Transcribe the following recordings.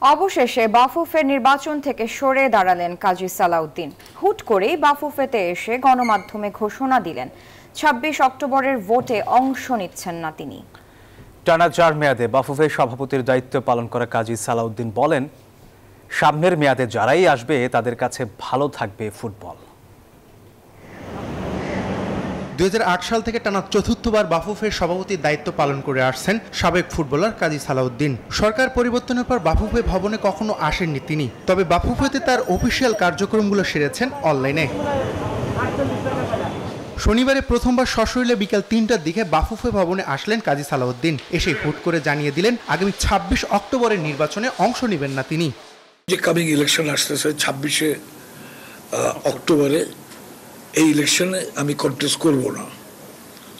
অবশেষে বাফুফের নির্বাচন থেকে সরে দাঁড়ালেন কাজী সালাউদ্দিন। হুট করেই বাফুফেতে এসে গণমাধ্যমে ঘোষণা দিলেন ২৬ অক্টোবরের ভোটে অংশ নিচ্ছেন না তিনি। টানা ৪ মেয়াদে বাফুফের সভাপতির দায়িত্ব পালন করা কাজী সালাউদ্দিন বলেন, সামনের মেয়াদে যারাই আসবে তাদের কাছে ভালো থাকবে ফুটবল। ২০০৮ সাল থেকে টানা চতুর্থবার বাফুফের সভাপতির দায়িত্ব পালন করে আসছেন সাবেক ফুটবলার কাজী সালাউদ্দিন। সরকার পরিবর্তনের পর বাফুফে ভবনে কখনো আসেননি তিনি, তবে বাফুফেতে তার অফিসিয়াল কার্যক্রমগুলো সেরেছেন অনলাইনে। শনিবারে প্রথমবার সশরীরে বিকেল ৩টার দিকে বাফুফে ভবনে আসলেন কাজী সালাউদ্দিন। এসে হুট করে জানিয়ে দিলেন আগামী ২৬ অক্টোবরের নির্বাচনে অংশ নেবেন না তিনি। যে কামিং ইলেকশন আসতেছে ২৬শে অক্টোবরে, এই ইলেকশনে আমি কন্টেস্ট করব না।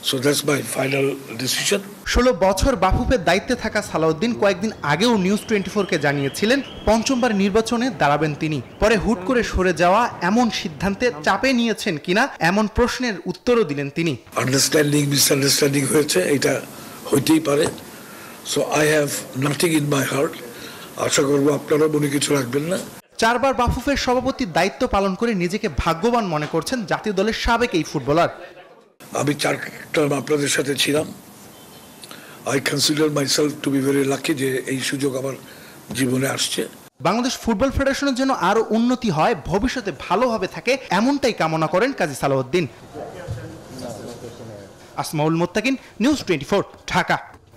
So that's my final decision. ১৬ বছর বাফুফের দায়িত্বে থাকা সালাউদ্দিন কয়েকদিন আগেও নিউজ 24-কে জানিয়েছিলেন পঞ্চমবার নির্বাচনে দাঁড়াবেন তিনি। পরে হুট করে সরে যাওয়া এমন সিদ্ধান্তে চাপে নিয়েছেন কিনা এমন প্রশ্নের উত্তরও দিলেন তিনি। আন্ডারস্ট্যান্ডিং মিসআন্ডারস্ট্যান্ডিং হয়েছে, এটা হইতেই পারে। So I have nothing in my heart. আশা করবো আপনারা মনে কিছু রাখবেন না। ৪ বার বাফুফের সভাপতির দায়িত্ব পালন করে নিজেকে ভাগ্যবান মনে করছেন জাতীয় দলের সাবেক এই ফুটবলার। আমি ৪ টার্ম আপনাদের সাথে ছিলাম। I consider myself two be very lucky যে এই সুযোগ আমার জীবনে আসছে। বাংলাদেশ ফুটবল ফেডারেশনের জন্য আরো উন্নতি হয়, ভবিষ্যতে ভালোভাবে থাকে, এমনটাই কামনা করেন কাজী সালাউদ্দিন। আসমাউল মুত্তাকিন, নিউজ 24, ঢাকা।